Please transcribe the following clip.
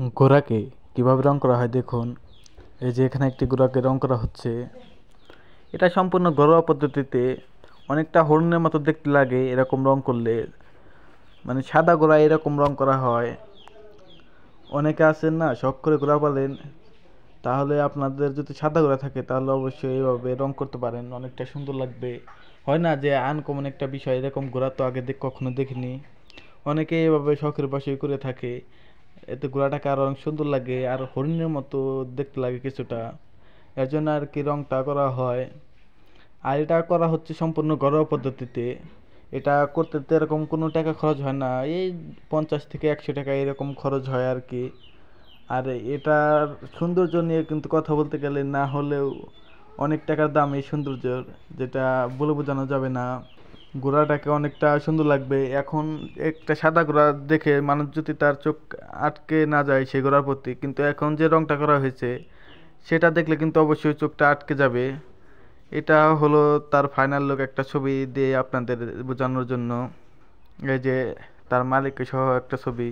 ঘোড়াকে কিভাবে রং করা হয় দেখুন। এই যে এখানে একটি ঘোড়াকে রং করা হচ্ছে। এটা সম্পূর্ণ ঘরোয়া পদ্ধতিতে, অনেকটা হরিণের মতো দেখতে লাগে এরকম রং করলে। মানে সাদা ঘোড়া এরকম রং করা হয়। অনেকে আছেন না শখ করে ঘোড়া পালেন, তাহলে আপনাদের যদি সাদা ঘোড়া থাকে তাহলে অবশ্যই এইভাবে রং করতে পারেন, অনেকটা সুন্দর লাগবে। হয় না যে আনকমন একটা বিষয়, এরকম ঘোড়া তো আগে কখনো দেখিনি। অনেকে এভাবে শখের বশে করে থাকে, এতে ঘোড়াটাকে আরো অনেক সুন্দর লাগে আর হরিণের মতো দেখতে লাগে কিছুটা। এর জন্য আর কি রংটা করা হয়। আর এটা করা হচ্ছে সম্পূর্ণ ঘরোয়া পদ্ধতিতে। এটা করতে তো এরকম কোনো টাকা খরচ হয় না, এই 50 থেকে 100 টাকা এরকম খরচ হয় আর কি। আর এটার সৌন্দর্য নিয়ে কিন্তু কথা বলতে গেলে না হলেও অনেক টাকার দাম এই সৌন্দর্যের, যেটা বলে বোঝানো যাবে না। ঘোড়াটাকে অনেকটা সুন্দর লাগবে। এখন একটা সাদা ঘোড়া দেখে মানুষ যদি তার চোখ আটকে না যায় সেই ঘোড়ার প্রতি, কিন্তু এখন যে রংটা করা হয়েছে সেটা দেখলে কিন্তু অবশ্যই চোখটা আটকে যাবে। এটা হলো তার ফাইনাল লুক, একটা ছবি দিয়ে আপনাদের বোঝানোর জন্য। এই যে তার মালিক সহ একটা ছবি।